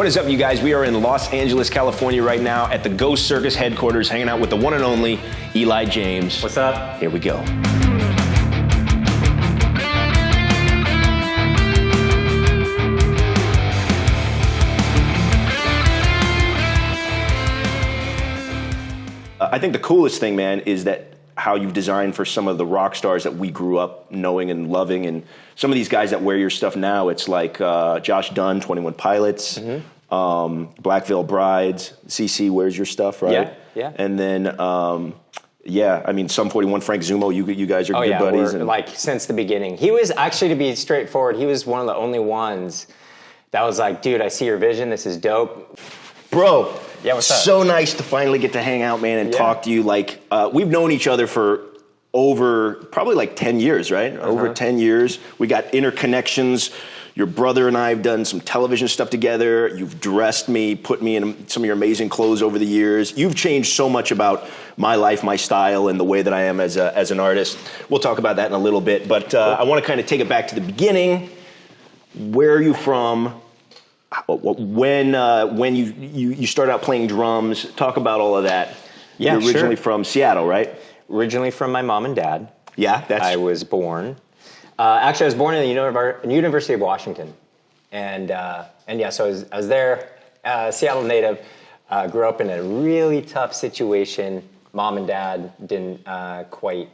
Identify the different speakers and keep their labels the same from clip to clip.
Speaker 1: What is up, you guys? We are in Los Angeles, California right now at the GhostCircus headquarters, hanging out with the one and only Eli James.
Speaker 2: What's up?
Speaker 1: Here we go. I think the coolest thing, man, is that how you've designed for some of the rock stars that we grew up knowing and loving, and some of these guys that wear your stuff now. It's like Josh Dunn, 21 Pilots, Black Veil Brides, CC wears your stuff, right?
Speaker 2: Yeah.
Speaker 1: And then, I mean, Sum 41, Frank Zumo, you guys are good buddies.
Speaker 2: And like since the beginning. He was actually, to be straightforward, he was one of the only ones that was like, dude, I see your vision. This is dope.
Speaker 1: Bro,
Speaker 2: yeah, what's up?
Speaker 1: So nice to finally get to hang out, man, and talk to you. Like, we've known each other for over probably like 10 years, right? Over 10 years. We got interconnections. Your brother and I have done some television stuff together. You've dressed me, put me in some of your amazing clothes over the years. You've changed so much about my life, my style, and the way that I am as an artist. We'll talk about that in a little bit, but I want to kind of take it back to the beginning. Where are you from? When you start out playing drums, talk about all of that.
Speaker 2: Yeah,
Speaker 1: You're originally from Seattle, right?
Speaker 2: Originally from my mom and dad.
Speaker 1: Yeah,
Speaker 2: I was born. Actually, I was born in the University of Washington, and so I was there, Seattle native. Grew up in a really tough situation. Mom and dad didn't quite,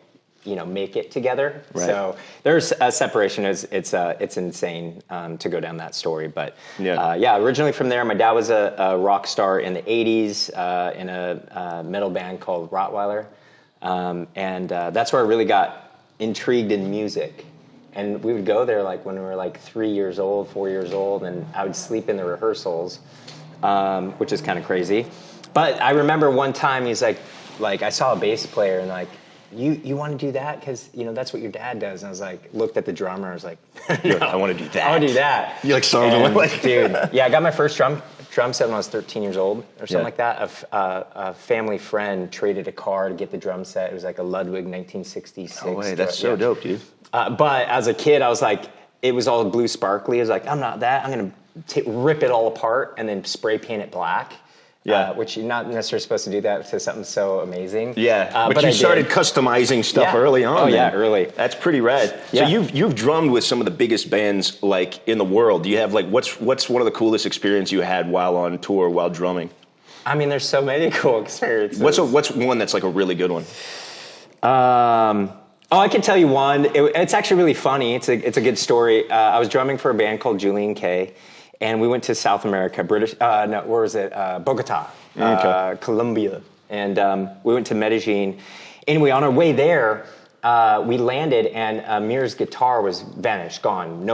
Speaker 2: make it together. Right. So there's a separation. It's insane to go down that story, but originally from there. My dad was a rock star in the '80s in a metal band called Rottweiler, and that's where I really got intrigued in music. And we would go there like when we were like 3 years old, 4 years old, and I would sleep in the rehearsals, which is kind of crazy. But I remember one time he's like I saw a bass player and like, you want to do that? Because, that's what your dad does. And I was like, looked at the drummer. I was like, no,
Speaker 1: I want to do that.
Speaker 2: I want to do that.
Speaker 1: You like saw him like,
Speaker 2: dude. Yeah, I got my first drum set when I was 13 years old or something like that. A family friend traded a car to get the drum set. It was like a Ludwig 1966.
Speaker 1: Oh, wait, that's so dope, dude.
Speaker 2: But as a kid, I was like, it was all blue sparkly. I was like, I'm not that. I'm going to rip it all apart and then spray paint it black. Yeah, which you're not necessarily supposed to do that to something so amazing.
Speaker 1: Yeah, but you started customizing stuff early on.
Speaker 2: Oh, yeah, early.
Speaker 1: That's pretty rad. Yeah. So you've drummed with some of the biggest bands like in the world. Do you have like what's one of the coolest experiences you had while on tour while drumming?
Speaker 2: I mean, there's so many cool experiences.
Speaker 1: What's one that's like a really good one?
Speaker 2: I can tell you one. It's actually really funny. It's a good story. I was drumming for a band called Julian K. And we went to South America, where was it? Bogota, Colombia. And we went to Medellin. Anyway, on our way there, we landed and Amir's guitar was vanished, gone.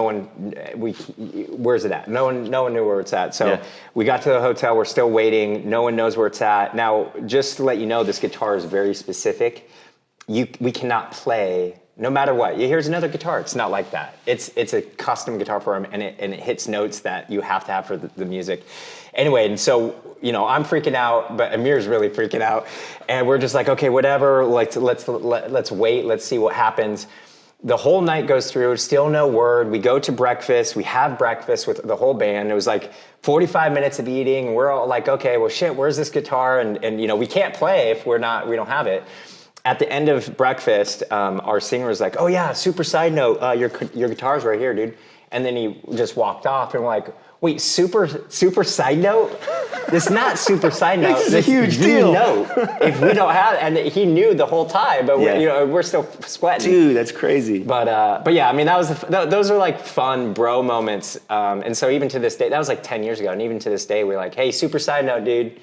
Speaker 2: Where's it at? No one knew where it's at. So we got to the hotel, we're still waiting. No one knows where it's at. Now, just to let you know, this guitar is very specific. We cannot play. No matter what, here's another guitar. It's not like that. It's a custom guitar for him, and it hits notes that you have to have for the music. Anyway, and so I'm freaking out, but Amir's really freaking out, and we're just like, okay, whatever. Let's wait. Let's see what happens. The whole night goes through. Still no word. We go to breakfast. We have breakfast with the whole band. It was like 45 minutes of eating. We're all like, okay, well, shit. Where's this guitar? And we can't play if we don't have it. At the end of breakfast, our singer was like, oh yeah, super side note, your guitar's right here, dude. And then he just walked off and we're like, wait, super side note? This is not super side note.
Speaker 1: This is a huge deal.
Speaker 2: Note if we don't have it. And he knew the whole time, but we're still sweating.
Speaker 1: Dude, that's crazy.
Speaker 2: But yeah, I mean, those are like fun bro moments. And so even to this day, that was like 10 years ago. And even to this day, we're like, hey, super side note, dude.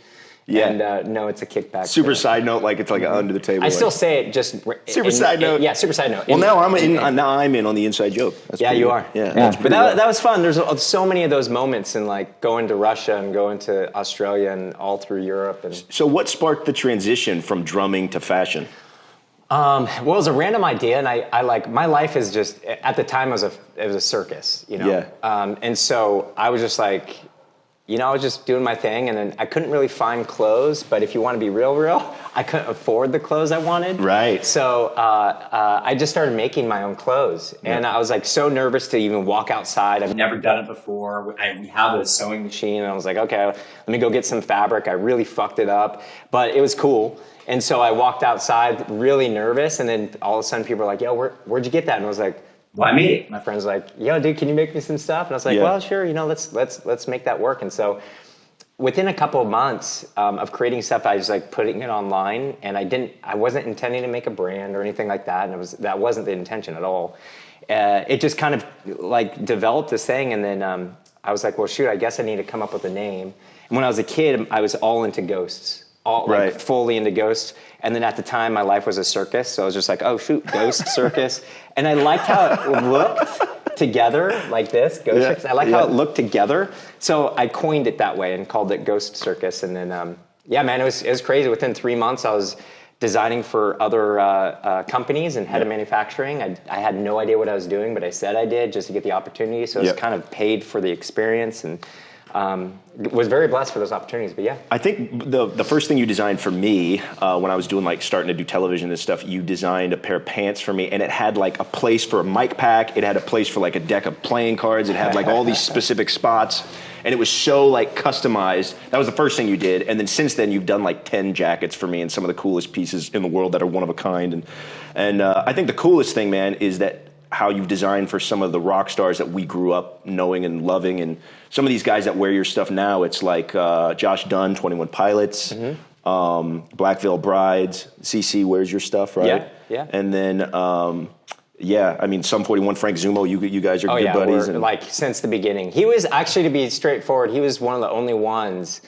Speaker 2: Yeah. And no, it's a kickback.
Speaker 1: Super side note, like it's like under the table.
Speaker 2: I still say it just.
Speaker 1: Super side note.
Speaker 2: Yeah, super side note.
Speaker 1: Well, now I'm in on the inside joke.
Speaker 2: That's you are.
Speaker 1: Yeah.
Speaker 2: But that was fun. There's so many of those moments, and like going to Russia and going to Australia and all through Europe. And
Speaker 1: so, what sparked the transition from drumming to fashion?
Speaker 2: Well, it was a random idea, and I like my life is just at the time it was a circus, Yeah. And so I was just like, I was just doing my thing, and then I couldn't really find clothes. But if you want to be real, I couldn't afford the clothes I wanted.
Speaker 1: Right.
Speaker 2: So I just started making my own clothes, and I was like so nervous to even walk outside. I've never done it before. We have a sewing machine, and I was like, okay, let me go get some fabric. I really fucked it up, but it was cool. And so I walked outside really nervous, and then all of a sudden people were like, yo, where'd you get that? And I was like, well, I made it. My friend's like, yo, dude, can you make me some stuff? And I was like, well, sure, let's make that work. And so within a couple of months of creating stuff, I was like putting it online, and I wasn't intending to make a brand or anything like that. And that wasn't the intention at all. It just kind of like developed this thing. And then I was like, well, shoot, I guess I need to come up with a name. And when I was a kid, I was all into ghosts. Fully into ghosts. And then at the time, my life was a circus. So I was just like, oh, shoot, GhostCircus. And I liked how it looked together like this, GhostCircus. I liked how it looked together. So I coined it that way and called it GhostCircus. And then, man, it was crazy. Within 3 months, I was designing for other companies and head of manufacturing. I had no idea what I was doing, but I said I did just to get the opportunity. So it was kind of paid for the experience, and was very blessed for those opportunities. But yeah,
Speaker 1: I think the first thing you designed for me when I was doing starting to do television and stuff, you designed a pair of pants for me, and it had like a place for a mic pack, it had a place for like a deck of playing cards, it had like all these specific spots, and it was so like customized. That was the first thing you did, and then since then you've done like 10 jackets for me and some of the coolest pieces in the world that are one of a kind. And I think the coolest thing, man, is that how you've designed for some of the rock stars that we grew up knowing and loving, and some of these guys that wear your stuff now. It's like Josh Dunn, 21 Pilots, Black Veil Brides, CC wears your stuff, right?
Speaker 2: Yeah.
Speaker 1: And then, I mean, Sum 41, Frank Zumo, you guys are good buddies.
Speaker 2: Like since the beginning. He was actually, to be straightforward, he was one of the only ones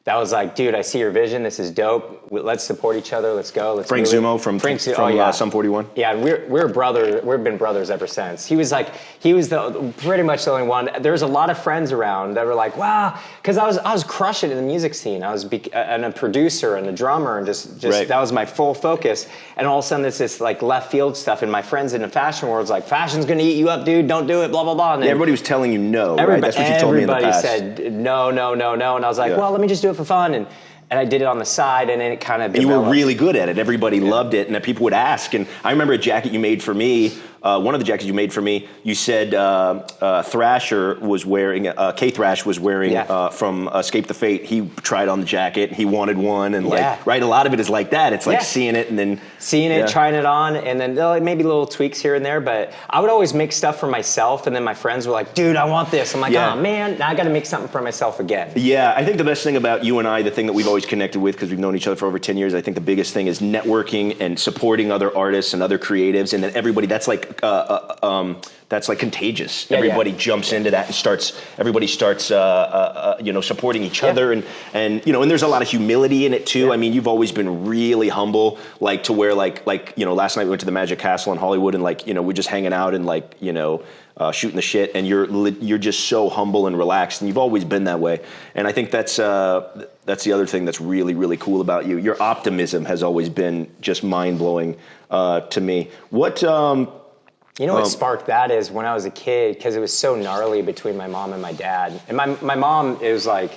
Speaker 2: that was like, dude, I see your vision. This is dope. Let's support each other. Let's go. Let's
Speaker 1: Frank Zumo from Sum 41.
Speaker 2: Yeah, and we're brothers. We've been brothers ever since. He was pretty much the only one. There was a lot of friends around that were like, wow, because I was crushing in the music scene. I was a producer and a drummer, and just that was my full focus. And all of a sudden, it's this like left field stuff. And my friends in the fashion world's like, fashion's gonna eat you up, dude. Don't do it. Blah blah blah. And
Speaker 1: everybody was telling you no. Right? That's what you told me in the past.
Speaker 2: Everybody said no. And I was like, well, let me just do it for fun, and I did it on the side, and then it kind of developed.
Speaker 1: And you were really good at it. Everybody loved it, and that people would ask. And I remember a jacket you made for me. One of the jackets you made for me, you said Thrasher was wearing, K-Thrash was wearing from Escape the Fate. He tried on the jacket. He wanted one, and right, a lot of it is like that. It's like seeing it and then
Speaker 2: trying it on, and then maybe little tweaks here and there. But I would always make stuff for myself, and then my friends were like, "Dude, I want this." I'm like, "Oh man, now I got to make something for myself again." Yeah,
Speaker 1: I think the best thing about you and I, the thing that we've always connected with, because we've known each other for over 10 years, I think the biggest thing is networking and supporting other artists and other creatives, and then everybody. That's like contagious. Everybody jumps into that and everybody starts supporting each other, and there's a lot of humility in it too. I mean, you've always been really humble, like to where like last night we went to the Magic Castle in Hollywood, and we're just hanging out and shooting the shit, and you're just so humble and relaxed, and you've always been that way. And I think that's the other thing that's really, really cool about you. Your optimism has always been just mind-blowing to me. What
Speaker 2: what sparked that is when I was a kid, because it was so gnarly between my mom and my dad. And my mom, it was like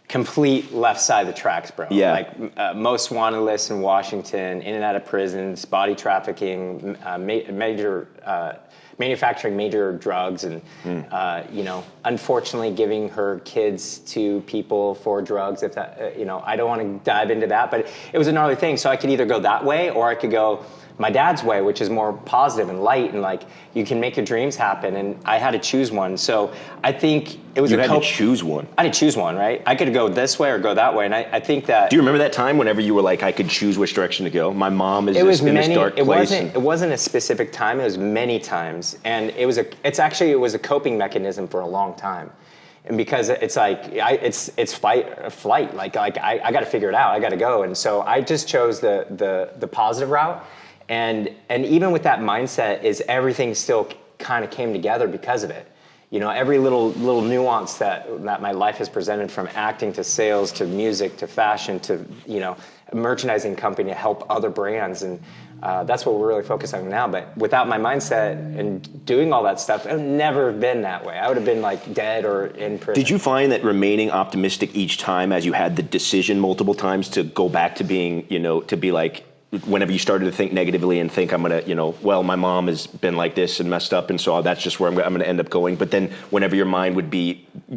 Speaker 2: complete left side of the tracks, bro.
Speaker 1: Yeah.
Speaker 2: Like most wanted list in Washington, in and out of prisons, body trafficking, major manufacturing major drugs, and unfortunately giving her kids to people for drugs. If that, I don't want to dive into that, but it was a gnarly thing. So I could either go that way, or I could go my dad's way, which is more positive and light, and like you can make your dreams happen. And I had to choose one. So I think it was
Speaker 1: you had to choose one.
Speaker 2: I had to choose one, right? I could go this way or go that way. And I think that.
Speaker 1: Do you remember that time whenever you were like, I could choose which direction to go? My mom is in this dark place.
Speaker 2: It wasn't a specific time. It was many times, and it was a coping mechanism for a long time. And because it's like it's fight or flight. Like I got to figure it out. I got to go. And so I just chose the positive route. And even with that mindset, is everything still kind of came together because of it. Every little nuance that my life has presented, from acting to sales to music to fashion to merchandising company to help other brands, and that's what we're really focused on now. But without my mindset and doing all that stuff, I've never been that way. I would have been like dead or in prison.
Speaker 1: Did you find that remaining optimistic each time as you had the decision multiple times to go back to being, to be like, whenever you started to think negatively and think I'm going to, well, my mom has been like this and messed up, and so that's just where I'm going to end up going. But then whenever your mind would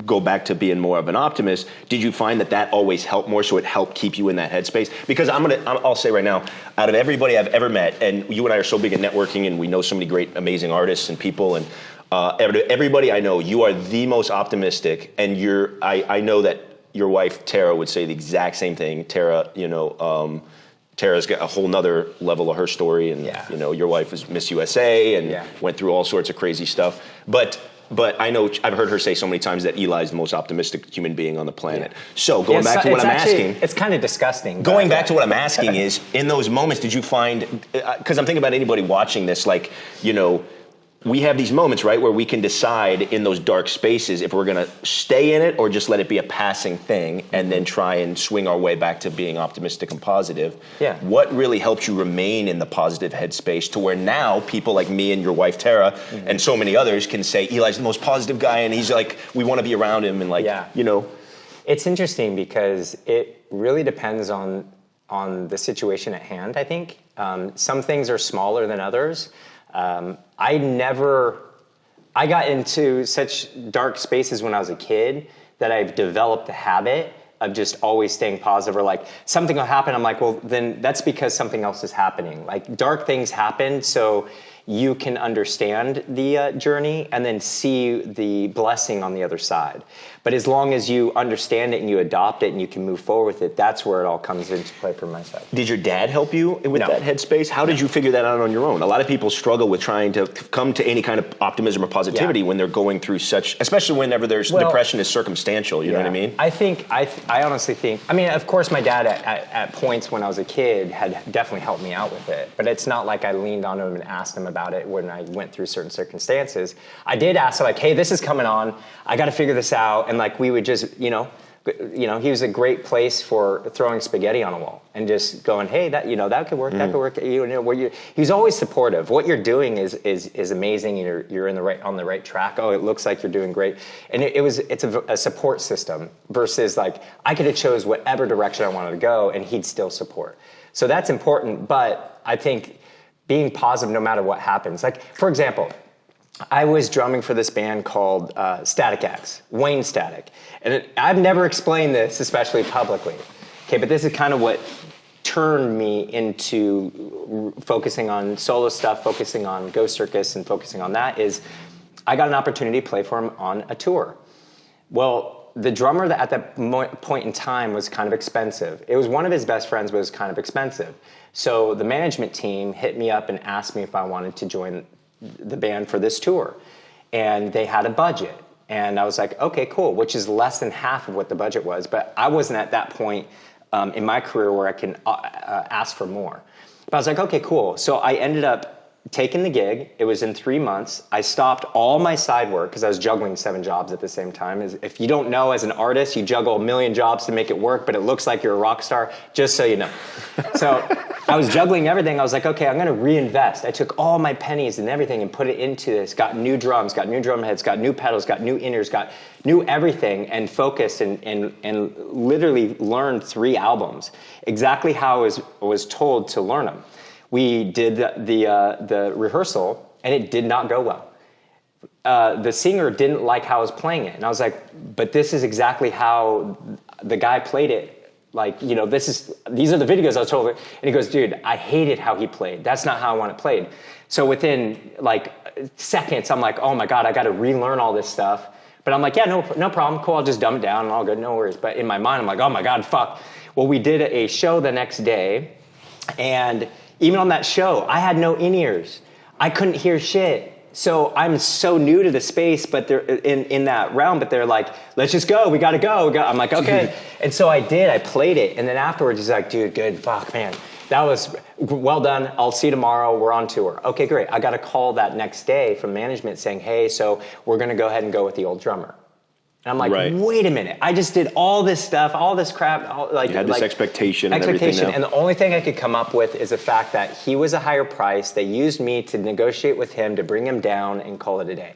Speaker 1: go back to being more of an optimist, did you find that always helped more, so it helped keep you in that headspace? Because I'll say right now, out of everybody I've ever met, and you and I are so big in networking, and we know so many great, amazing artists and people, and everybody I know, you are the most optimistic, and I know that your wife, Tara, would say the exact same thing. Tara, Tara's got a whole nother level of her story, and your wife was Miss USA and went through all sorts of crazy stuff. But I know I've heard her say so many times that Eli's the most optimistic human being on the planet. Yeah. So going back to what I'm asking,
Speaker 2: it's kind of disgusting.
Speaker 1: Going back to what I'm asking is, in those moments, did you find? Because I'm thinking about anybody watching this, like we have these moments, right, where we can decide in those dark spaces if we're going to stay in it or just let it be a passing thing and then try and swing our way back to being optimistic and positive.
Speaker 2: Yeah.
Speaker 1: What really helps you remain in the positive headspace to where now people like me and your wife, Tara, and so many others can say, Eli's the most positive guy, and he's like, we want to be around him, and
Speaker 2: It's interesting because it really depends on the situation at hand, I think. Some things are smaller than others. I got into such dark spaces when I was a kid that I've developed a habit of just always staying positive, or like something will happen. I'm like, well, then that's because something else is happening. Like dark things happen so you can understand the journey and then see the blessing on the other side. But as long as you understand it and you adopt it and you can move forward with it, that's where it all comes into play for myself.
Speaker 1: Did your dad help you with that headspace? How did you figure that out on your own? A lot of people struggle with trying to come to any kind of optimism or positivity when they're going through such, especially whenever there's depression is circumstantial, you know what I mean?
Speaker 2: I honestly think, of course my dad at points when I was a kid had definitely helped me out with it, but it's not like I leaned on him and asked him about it when I went through certain circumstances. I did ask him, like, hey, this is coming on, I got to figure this out, and like we would just, he was a great place for throwing spaghetti on a wall and just going, hey, that that could work, that could work. He's always supportive. What you're doing is amazing. You're on the right track. Oh, it looks like you're doing great. And it's a support system versus like I could have chose whatever direction I wanted to go and he'd still support. So that's important. But I think being positive no matter what happens. Like, for example, I was drumming for this band called Static X, Wayne Static. And I've never explained this, especially publicly. Okay, but this is kind of what turned me into focusing on solo stuff, focusing on GhostCircus, and focusing on that is I got an opportunity to play for him on a tour. Well, the drummer at that point in time was kind of expensive. It was one of his best friends, but it was kind of expensive. So the management team hit me up and asked me if I wanted to join the band for this tour. And they had a budget. And I was like, okay, cool, which is less than half of what the budget was. But I wasn't at that point in my career where I can ask for more. But I was like, okay, cool. So I ended up taking the gig. It was in 3 months. I stopped all my side work because I was juggling 7 jobs at the same time. If you don't know, as an artist, you juggle a million jobs to make it work, but it looks like you're a rock star, just so you know. So I was juggling everything. I was like, okay, I'm going to reinvest. I took all my pennies and everything and put it into this, got new drums, got new drum heads, got new pedals, got new inners, got new everything, and focused and literally learned 3 albums, exactly how I was told to learn them. We did the rehearsal, and it did not go well. The singer didn't like how I was playing it, and I was like, but this is exactly how the guy played it. Like, these are the videos I was told. And he goes, dude, I hated how he played. That's not how I want it played. So within like seconds, I'm like, oh my God, I got to relearn all this stuff. But I'm like, yeah, no problem. Cool. I'll just dumb it down and all good. No worries. But in my mind, I'm like, oh my God, fuck. Well, we did a show the next day, and even on that show, I had no in-ears. I couldn't hear shit. So I'm so new to the space, but they're in that realm, but they're like, let's just go. We got to go. I'm like, okay. And so I did. I played it. And then afterwards, he's like, dude, good. Fuck, man. That was well done. I'll see you tomorrow. We're on tour. Okay, great. I got a call that next day from management saying, hey, so we're going to go ahead and go with the old drummer. And I'm like, wait a minute. I just did all this stuff, all this crap.
Speaker 1: You had this expectation and everything now.
Speaker 2: And the only thing I could come up with is the fact that he was a higher price. They used me to negotiate with him to bring him down and call it a day.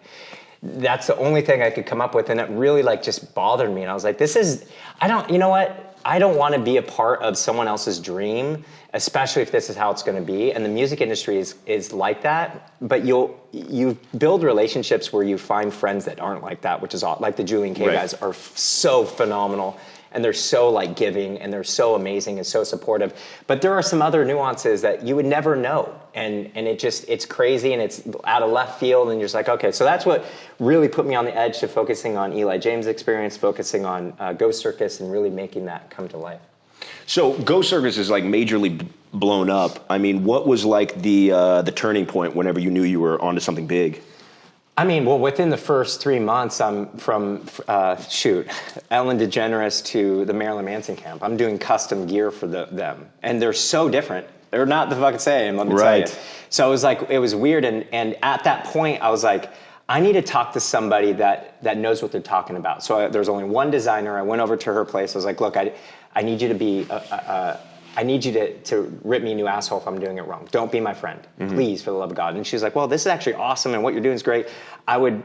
Speaker 2: That's the only thing I could come up with. And it really like just bothered me. And I was like, you know what? I don't want to be a part of someone else's dream, especially if this is how it's going to be. And the music industry is like that. But you build relationships where you find friends that aren't like that, which is like the Julian K guys are so phenomenal. And they're so like giving and they're so amazing and so supportive. But there are some other nuances that you would never know. And it's crazy and it's out of left field. And you're just like, okay, so that's what really put me on the edge to focusing on Eli James' experience, focusing on GhostCircus and really making that come to life.
Speaker 1: So GhostCircus is like majorly blown up. I mean, what was like the turning point whenever you knew you were onto something big?
Speaker 2: I mean, well, within the first 3 months, I'm from, Ellen DeGeneres to the Marilyn Manson camp. I'm doing custom gear for them. And they're so different. They're not the fucking same, let me tell you. So it was weird. And at that point, I was like, I need to talk to somebody that knows what they're talking about. So there's only one designer. I went over to her place. I was like, look, I need you to be... I need you to rip me a new asshole if I'm doing it wrong. Don't be my friend, please, for the love of God. And she's like, well, this is actually awesome, and what you're doing is great. I would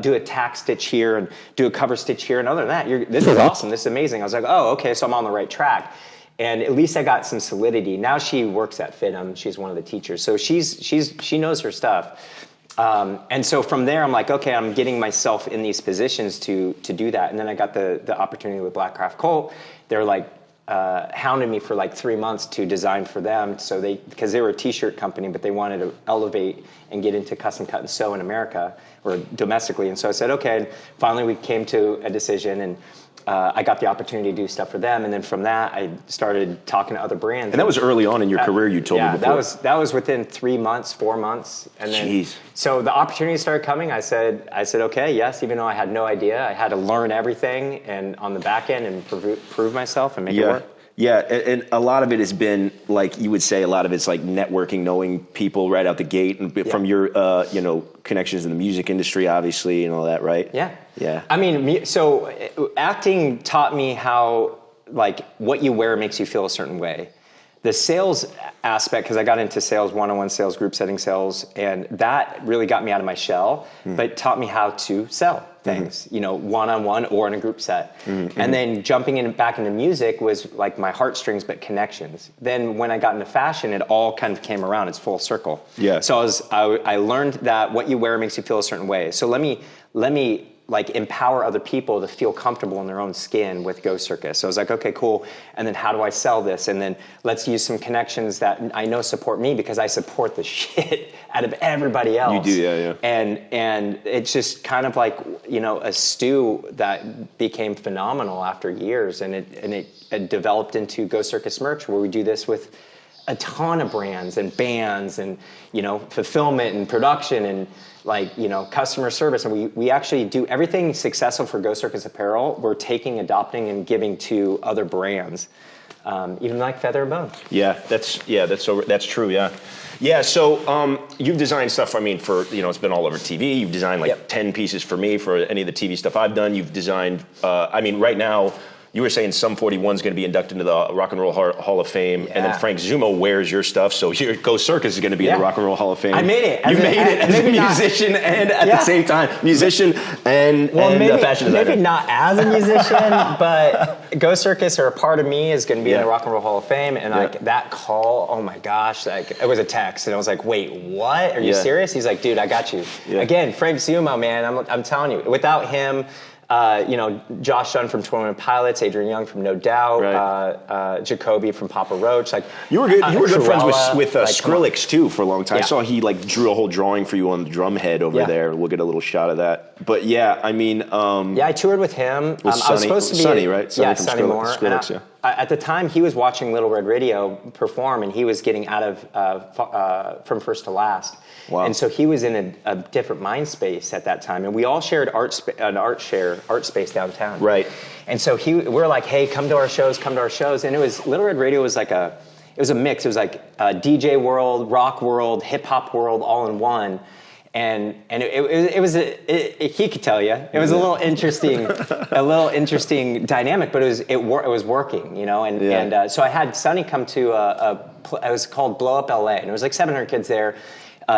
Speaker 2: do a tack stitch here and do a cover stitch here, and other than that, this is awesome. This is amazing. I was like, oh, okay, so I'm on the right track. And at least I got some solidity. Now she works at FITM. She's one of the teachers, so she knows her stuff. And so from there, I'm like, okay, I'm getting myself in these positions to do that. And then I got the opportunity with Blackcraft Colt. They're like, hounded me for like 3 months to design for them. So because they were a t-shirt company, but they wanted to elevate and get into custom cut and sew in America or domestically. And so I said, okay. And finally we came to a decision and I got the opportunity to do stuff for them. And then from that, I started talking to other brands.
Speaker 1: And that was early on in your career, you told me before.
Speaker 2: Yeah, that was within 3 months, 4 months. And then, so the opportunity started coming. I said, okay, yes, even though I had no idea. I had to learn everything and on the back end and prove myself and make it work.
Speaker 1: Yeah, and a lot of it has been, like you would say, a lot of it's like networking, knowing people right out the gate, and from your, connections in the music industry, obviously, and all that, right? Yeah. I
Speaker 2: mean, so acting taught me how, like, what you wear makes you feel a certain way. The sales aspect, because I got into sales, one-on-one sales, group setting sales, and that really got me out of my shell, but taught me how to sell things, one-on-one or in a group set. And then jumping back into music was like my heartstrings, but connections. Then when I got into fashion, it all kind of came around. It's full circle.
Speaker 1: Yeah.
Speaker 2: So I learned that what you wear makes you feel a certain way. So let me like empower other people to feel comfortable in their own skin with GhostCircus. So I was like, okay, cool. And then how do I sell this? And then let's use some connections that I know support me because I support the shit out of everybody else.
Speaker 1: You do, yeah.
Speaker 2: And it's just kind of like, a stew that became phenomenal after years. And it developed into GhostCircus merch where we do this with a ton of brands and bands and, fulfillment and production and customer service. And we actually do everything successful for GhostCircus apparel. We're adopting and giving to other brands, even like Feather and Bone.
Speaker 1: That's true. Yeah. So you've designed stuff. I mean, for it's been all over TV. You've designed 10 pieces for me for any of the TV stuff I've done. You've designed. Right now. You were saying Sum 41 is going to be inducted into the Rock and Roll Hall of Fame, and then Frank Zumo wears your stuff, so your GhostCircus is going to be in the Rock and Roll Hall of Fame.
Speaker 2: I made it.
Speaker 1: You made it as a musician and at the same time, musician and fashion designer.
Speaker 2: Maybe not as a musician, but GhostCircus or a part of me is going to be in the Rock and Roll Hall of Fame, and that call, oh my gosh, it was a text, and I was like, wait, what? Are you serious? He's like, dude, I got you. Again, Frank Zumo, man, I'm telling you, without him, Josh Dunn from 21 Pilots, Adrian Young from No Doubt, Jacoby from Papa Roach.
Speaker 1: You were good friends with Skrillex too for a long time. I saw he drew a whole drawing for you on the drum head over there. We'll get a little shot of that. But
Speaker 2: I toured with him. I was supposed to be
Speaker 1: Sonny, right?
Speaker 2: Sonny Moore.
Speaker 1: Skrillex,
Speaker 2: at the time, he was watching Little Red Radio perform, and he was getting out of From First to Last.
Speaker 1: Wow.
Speaker 2: And so he was in a different mind space at that time, and we all shared an art space downtown.
Speaker 1: Right.
Speaker 2: And so we're like, hey, come to our shows, and it was Little Red Radio was it was a mix. It was like DJ world, rock world, hip hop world, all in one. it was he could tell you it was a little interesting dynamic, but it was working, and so I had Sonny come to it was called Blow Up LA, and it was like 700 kids there.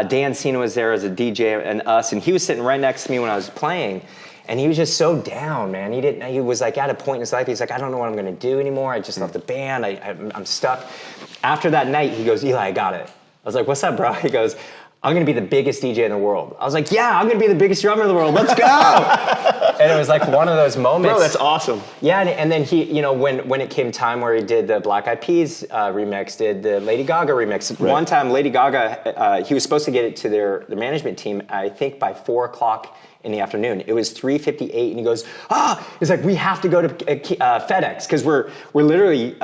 Speaker 2: Dan Cena was there as a DJ and us, and he was sitting right next to me when I was playing, and he was just so down, man. He was like at a point in his life, he's like, I don't know what I'm going to do anymore. I just left the band. I'm stuck. After that night, he goes, Eli, I got it. I was like, what's up, bro? He goes, I'm going to be the biggest DJ in the world. I was like, yeah, I'm going to be the biggest drummer in the world. Let's go. And it was like one of those moments.
Speaker 1: Bro, that's awesome.
Speaker 2: Yeah, and then he, when it came time where he did the Black Eyed Peas remix, did the Lady Gaga remix. Right. One time, Lady Gaga, he was supposed to get it to their management team, I think by 4:00 in the afternoon. It was 3:58, and he goes, he's like, we have to go to FedEx, because we're literally,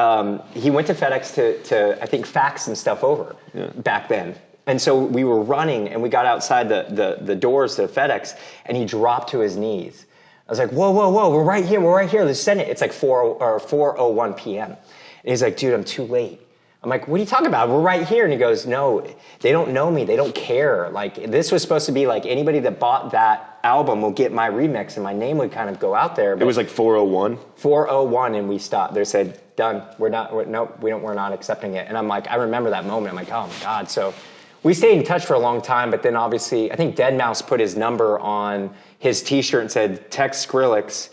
Speaker 2: he went to FedEx to I think fax and stuff over back then. And so we were running, and we got outside the doors to FedEx, and he dropped to his knees. I was like, whoa, we're right here, let's send it. It's like 4:01 p.m. And he's like, dude, I'm too late. I'm like, what are you talking about? We're right here. And he goes, no, they don't know me. They don't care. Like, this was supposed to be like anybody that bought that album will get my remix, and my name would kind of go out there. But
Speaker 1: it was like 4:01?
Speaker 2: 4:01, and we stopped. They said, done. We're not accepting it. And I'm like, I remember that moment. I'm like, oh my God. So we stayed in touch for a long time, but then obviously, I think deadmau5 put his number on his T-shirt and said, text Skrillex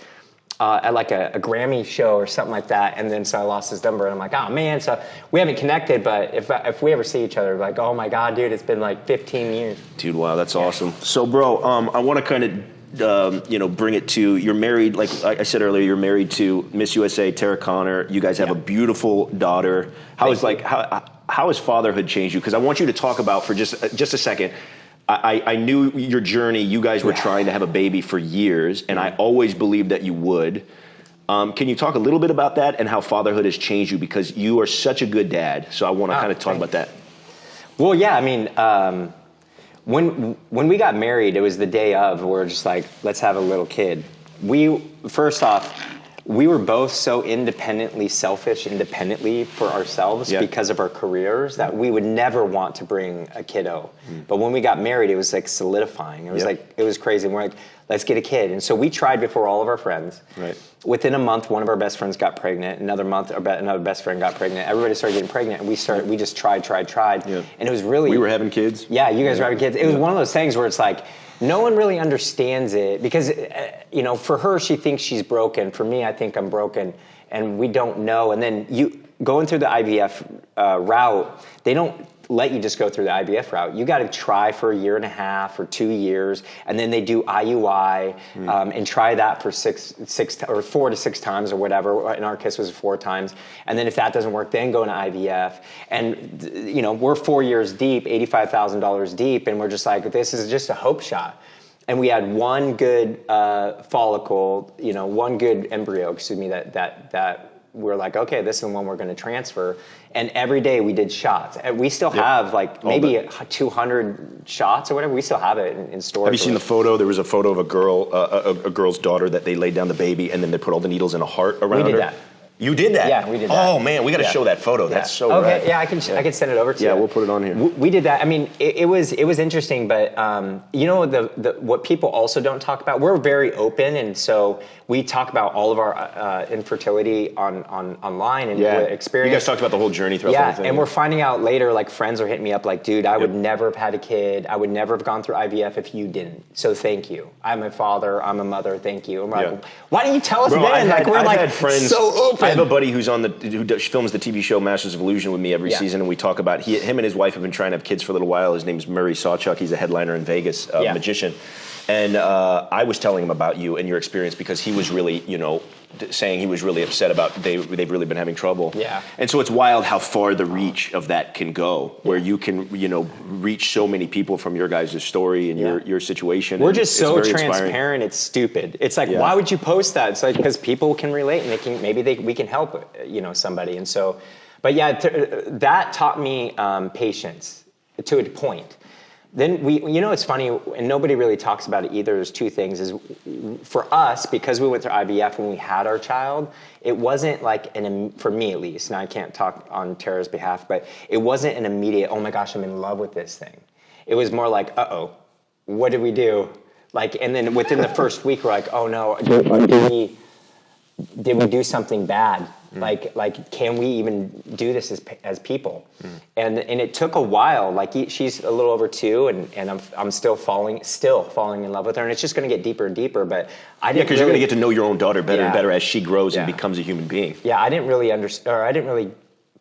Speaker 2: at like a Grammy show or something like that, and then so I lost his number, and I'm like, oh man, so we haven't connected, but if we ever see each other, like, oh my God, dude, it's been like 15 years.
Speaker 1: Dude, wow, that's awesome. So, bro, I want to kind of, bring it to, you're married, like I said earlier, you're married to Miss USA, Tara Connor. You guys have a beautiful daughter. How has fatherhood changed you? Because I want you to talk about for just a second. I knew your journey. You guys were trying to have a baby for years, and I always believed that you would. Can you talk a little bit about that and how fatherhood has changed you? Because you are such a good dad. So I want to kind of talk about that.
Speaker 2: Well, yeah, I mean, when we got married, it was the day of. We're just like, let's have a little kid. First off, we were both so independently for ourselves because of our careers that we would never want to bring a kiddo. But when we got married, it was like solidifying. It was like, it was crazy. We're like, let's get a kid. And so we tried before all of our friends. Right. Within a month, one of our best friends got pregnant. Another month, another best friend got pregnant. Everybody started getting pregnant, and we just tried. Yeah. And it was really...
Speaker 1: We were having kids?
Speaker 2: Yeah, you guys were having kids. It was one of those things where it's like, no one really understands it because, for her, she thinks she's broken. For me, I think I'm broken, and we don't know. And then you going through the IVF route, they don't let you just go through the IVF route. You got to try for 1.5 years or 2 years, and then they do IUI and try that for 4 to 6 times or whatever. In our case, it was 4 times. And then if that doesn't work, then go into IVF. And we're 4 years deep, $85,000 deep, and we're just like, this is just a hope shot. And we had one good follicle, one good embryo, that we're like, okay, this is the one we're going to transfer. And every day we did shots. And we still have maybe 200 shots or whatever. We still have it in storage.
Speaker 1: Have you seen the photo? There was a photo of a girl, a girl's daughter, that they laid down the baby and then they put all the needles in a heart around her.
Speaker 2: We did that.
Speaker 1: You did that?
Speaker 2: Yeah, we did that.
Speaker 1: Oh man, we got to show that photo. That's so
Speaker 2: okay.
Speaker 1: rad.
Speaker 2: Yeah, I can send it over to you.
Speaker 1: Yeah, we'll put it on here.
Speaker 2: We did that. I mean, it was interesting, but the what people also don't talk about. We're very open, and so we talk about all of our infertility online and experience.
Speaker 1: You guys talked about the whole journey throughout the whole thing.
Speaker 2: And we're finding out later, like friends are hitting me up, like, dude, I would never have had a kid. I would never have gone through IVF if you didn't. So thank you. I'm a father. I'm a mother. Thank you. And we're like, why didn't you tell us then?
Speaker 1: I've had friends,
Speaker 2: so open.
Speaker 1: I have a buddy who's who films the TV show Masters of Illusion with me every season, and we talk about him and his wife have been trying to have kids for a little while. His name's Murray Sawchuk. He's a headliner in Vegas, magician. And I was telling him about you and your experience because he was really, saying he was really upset about they've really been having trouble.
Speaker 2: Yeah.
Speaker 1: And so it's wild how far the reach of that can go, where you can, reach so many people from your guys' story and your situation.
Speaker 2: We're just so transparent. It's stupid. It's like, why would you post that? It's like, because people can relate and we can help, somebody. And so, but that taught me patience to a point. Then it's funny, and nobody really talks about it either. There's 2 things. Is for us, because we went through IVF when we had our child, it wasn't like for me at least, and I can't talk on Tara's behalf, but it wasn't an immediate, oh my gosh, I'm in love with this thing. It was more like, what did we do? Like, and then within the first week, we're like, oh no, did we do something bad? Like, can we even do this as people? And it took a while. Like, she's a little over 2, and I'm still falling in love with her, and it's just going to get deeper and deeper. But I didn't.
Speaker 1: Because you're going to get to know your own daughter better and better as she grows and becomes a human being.
Speaker 2: Yeah, I didn't really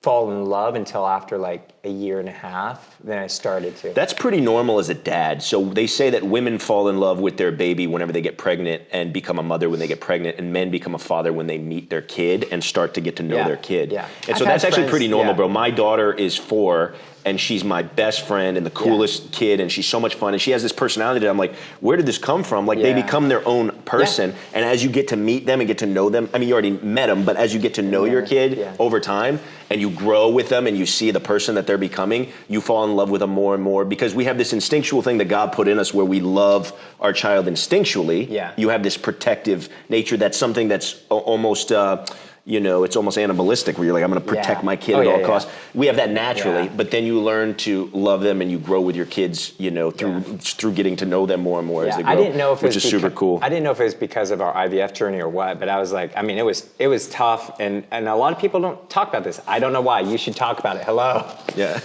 Speaker 2: fall in love until after like a year and a half. Then I started to.
Speaker 1: That's pretty normal as a dad. So they say that women fall in love with their baby whenever they get pregnant and become a mother when they get pregnant, and men become a father when they meet their kid and start to get to know their kid.
Speaker 2: Yeah.
Speaker 1: And so that's actually pretty normal, bro. My daughter is 4, and she's my best friend and the coolest kid, and she's so much fun, and she has this personality that I'm like, where did this come from? Like, they become their own person, and as you get to meet them and get to know them, I mean, you already met them, but as you get to know your kid over time, and you grow with them and you see the person that they're becoming, you fall in love with them more and more, because we have this instinctual thing that God put in us where we love our child instinctually.
Speaker 2: Yeah.
Speaker 1: You have this protective nature that's something that's almost... it's almost animalistic where you're like, I'm going to protect my kid at all costs. We have that naturally, but then you learn to love them and you grow with your kids, through getting to know them more and more as they grow.
Speaker 2: I didn't know if
Speaker 1: which is super cool.
Speaker 2: I didn't know if it was because of our IVF journey or what, but I was like, I mean, it was tough, and a lot of people don't talk about this. I don't know why. You should talk about it. Hello.
Speaker 1: Yeah.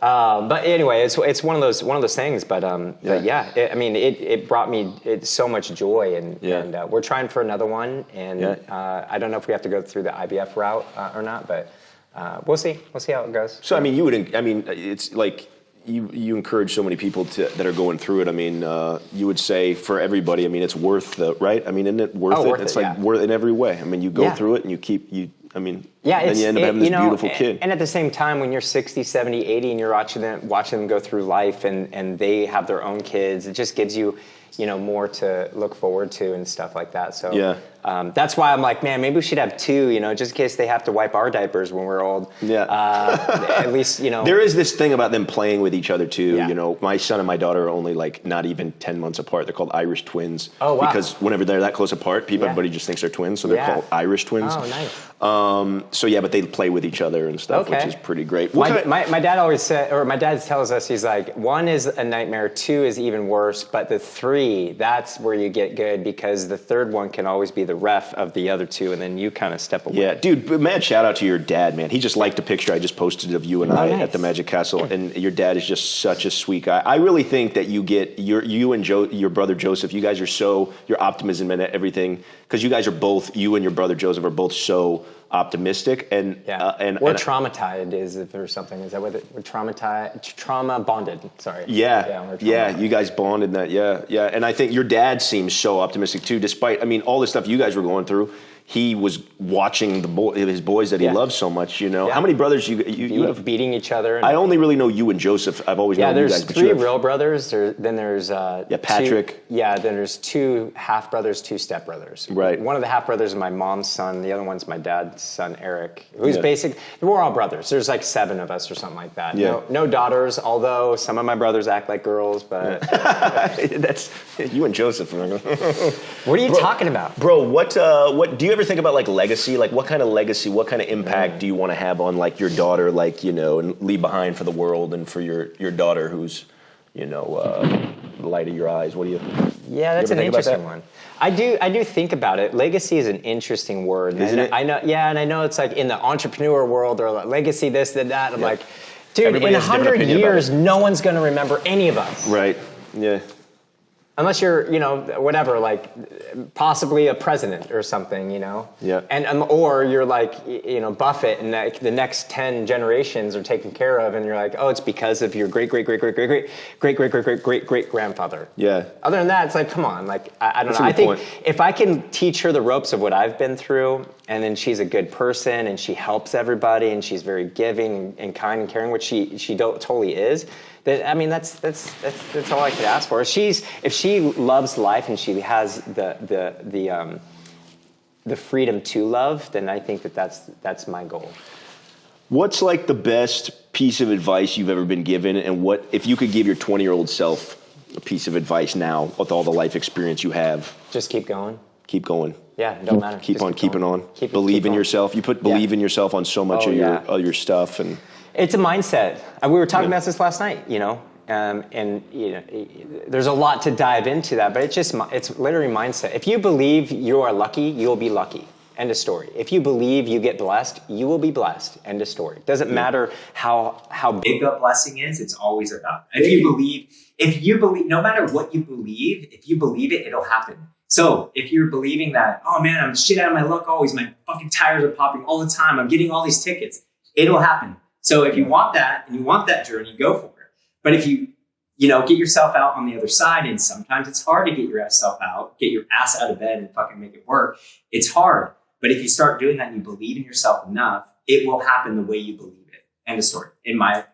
Speaker 2: But anyway, it's one of those things. But it brought me so much joy, and we're trying for another one, and I don't know if we have to go through the IVF route or not, but we'll see. We'll see how it goes.
Speaker 1: So I mean, it's like you encourage so many people that are going through it. I mean, you would say for everybody, I mean, it's worth the right. I mean, isn't it worth it? It's like worth in every way. I mean, you go through it and then you end up having this beautiful kid.
Speaker 2: And at the same time, when you're 60, 70, 80, and you're watching them go through life, and they have their own kids, it just gives you, more to look forward to and stuff like that. So that's why I'm like, man, maybe we should have 2, just in case they have to wipe our diapers when we're old. Yeah. At least, There
Speaker 1: is this thing about them playing with each other too. Yeah. My son and my daughter are only like not even 10 months apart. They're called Irish twins.
Speaker 2: Oh, wow.
Speaker 1: Because whenever they're that close apart, everybody just thinks they're twins. So they're called Irish twins.
Speaker 2: Oh, nice.
Speaker 1: But they play with each other and stuff, which is pretty great.
Speaker 2: My dad always said, or my dad tells us, he's like, 1 is a nightmare, 2 is even worse, but the 3, that's where you get good, because the 3rd one can always be the ref of the other 2, and then you kind of step away. Yeah, dude,
Speaker 1: mad shout out to your dad, man. He just liked a picture I just posted of you and I at the Magic Castle, and your dad is just such a sweet guy. I really think that you and your brother Joseph, you guys are your optimism and everything, because you guys are both, you and your brother Joseph are both so optimistic and
Speaker 2: we're traumatized or something. Is that what we're traumatized? Trauma bonded. Sorry.
Speaker 1: Yeah. You guys bonded that. Yeah. And I think your dad seems so optimistic too, despite all the stuff you guys were going through. He was watching his boys that he loves so much. How many brothers you have?
Speaker 2: Beating each other.
Speaker 1: I only really know you and Joseph. I've always known you guys.
Speaker 2: There's 3 real brothers. Then there's
Speaker 1: Patrick.
Speaker 2: Then there's 2 half brothers, 2 step brothers.
Speaker 1: Right.
Speaker 2: One of the half brothers is my mom's son. The other one's my dad's son, Eric. Who's we're all brothers. There's like 7 of us or something like that. Yeah. No daughters. Although some of my brothers act like girls, but
Speaker 1: that's you and Joseph.
Speaker 2: What are you talking about,
Speaker 1: bro? What do you ever think about, like, legacy? Like, what kind of legacy, what kind of impact do you want to have on, like, your daughter, like, and leave behind for the world, and for your daughter who's, the light of your eyes? What do you?
Speaker 2: Yeah, that's an interesting one. I do think about it. Legacy is an interesting word.
Speaker 1: Isn't it?
Speaker 2: I know. Yeah, and I know it's like in the entrepreneur world, or like legacy this, that. I'm like, dude, everybody in 100 years, no one's going to remember any of us.
Speaker 1: Right. Yeah.
Speaker 2: Unless you're, whatever, like possibly a president or something,
Speaker 1: Yeah.
Speaker 2: And or you're like, Buffett, and the next 10 generations are taken care of, and you're like, oh, it's because of your great grandfather.
Speaker 1: Yeah.
Speaker 2: Other than that, it's like, come on, like I don't know. I think if I can teach her the ropes of what I've been through, and then she's a good person, and she helps everybody, and she's very giving and kind and caring, which she totally is. That's all I could ask for. If she loves life and she has the freedom to love, then I think that's my goal.
Speaker 1: What's like the best piece of advice you've ever been given, and what if you could give your 20-year-old self a piece of advice now with all the life experience you have?
Speaker 2: Just keep going.
Speaker 1: Keep going.
Speaker 2: Yeah, it don't matter.
Speaker 1: Keep on keeping on. Believe in yourself. You put believe in yourself on so much of your stuff, and
Speaker 2: it's a mindset. We were talking about this last night, and there's a lot to dive into that, but it's literally mindset. If you believe you are lucky, you'll be lucky. End of story. If you believe you get blessed, you will be blessed. End of story. Doesn't matter how big the blessing is. It's always about if you believe, no matter what you believe, if you believe it, it'll happen. So if you're believing that, oh man, I'm shit out of my luck always, my fucking tires are popping all the time, I'm getting all these tickets, it'll happen. So if you want that and you want that journey, go for it. But if you get yourself out on the other side, and sometimes it's hard to get your ass out of bed and fucking make it work. It's hard. But if you start doing that and you believe in yourself enough, it will happen the way you believe it. End of story. In my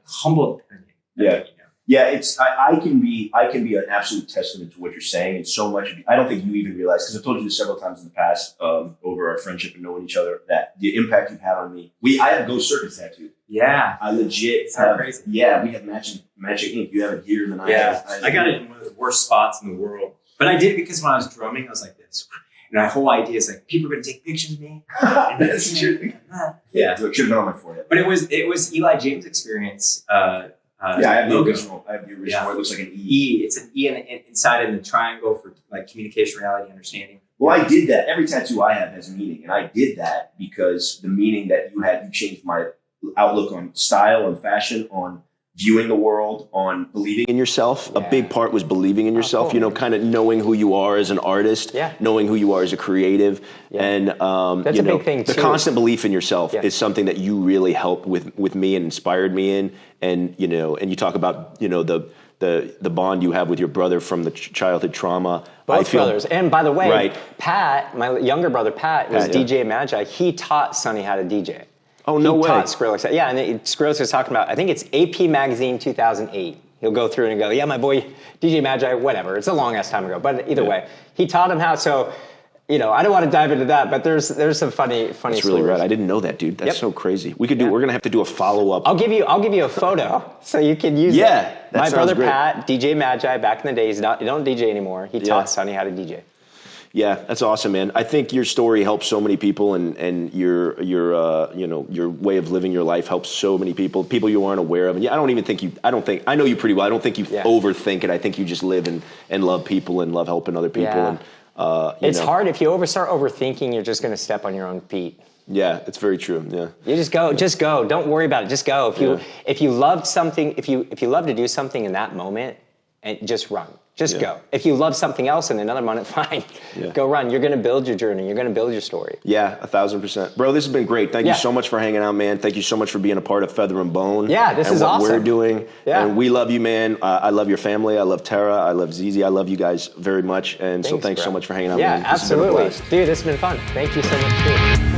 Speaker 2: humble opinion.
Speaker 1: Yeah. Yeah, I can be an absolute testament to what you're saying, and so much. I don't think you even realize, because I've told you this several times in the past over our friendship and knowing each other, that the impact you've had on me. I have a GhostCircus tattoo.
Speaker 2: Yeah,
Speaker 1: I legit
Speaker 2: have. Crazy.
Speaker 1: Yeah, we have matching ink. You have it here, and then
Speaker 2: I got it in one of the worst spots in the world. But I did it because when I was drumming, I was like this. And my whole idea is like, people are going to take pictures of me.
Speaker 1: That's true. Yeah, so it should have been on my forehead.
Speaker 2: But it was Eli James' experience.
Speaker 1: I have the original. Yeah. It looks like an E.
Speaker 2: It's an E inside in the triangle for like communication, reality, understanding.
Speaker 1: Well, I did that. Every tattoo I have has meaning, and I did that because the meaning that you had, you changed my outlook on style, on fashion, on viewing the world, on believing in yourself. Yeah. A big part was believing in yourself, cool. Kind of knowing who you are as an artist, knowing who you are as a creative. Yeah. And,
Speaker 2: that's a big thing too.
Speaker 1: The constant belief in yourself is something that you really helped with me and inspired me in. And, and you talk about, the bond you have with your brother from the childhood trauma.
Speaker 2: Both brothers. And by the way, Pat, my younger brother, Pat, was DJ Magi. He taught Sonny how to DJ.
Speaker 1: Oh, no way.
Speaker 2: He taught Skrillex. Yeah, and Skrillex was talking about, I think it's AP Magazine 2008. He'll go through and go, yeah, my boy DJ Magi, whatever. It's a long-ass time ago. But either way, he taught him how. So, I don't want to dive into that, but there's some funny stories.
Speaker 1: That's really rad. I didn't know that, dude. That's so crazy. We're going to have to do a follow-up.
Speaker 2: I'll give you a photo so you can use it.
Speaker 1: Yeah,
Speaker 2: my brother great. Pat, DJ Magi, back in the day, he don't DJ anymore. He taught Sonny how to DJ.
Speaker 1: Yeah, that's awesome, man. I think your story helps so many people, and your way of living your life helps so many people you aren't aware of. And I know you pretty well. I don't think you overthink it. I think you just live and love people and love helping other people.
Speaker 2: Yeah. And it's hard if you start overthinking. You're just going to step on your own feet.
Speaker 1: Yeah, it's very true. Yeah,
Speaker 2: you just go. Don't worry about it. Just go. If you loved something, if you love to do something in that moment, and just run. Just go. If you love something else in another moment, fine. Go run. You're going to build your journey. You're going to build your story.
Speaker 1: Yeah, 1,000%. Bro, this has been great. Thank you so much for hanging out, man. Thank you so much for being a part of Feather and Bone.
Speaker 2: Yeah, this is awesome.
Speaker 1: And what we're doing.
Speaker 2: Yeah.
Speaker 1: And we love you, man. I love your family. I love Tara. I love Zizi. I love you guys very much. And thanks so much for hanging out, man.
Speaker 2: Yeah, absolutely. Dude, this has been fun. Thank you so much, too.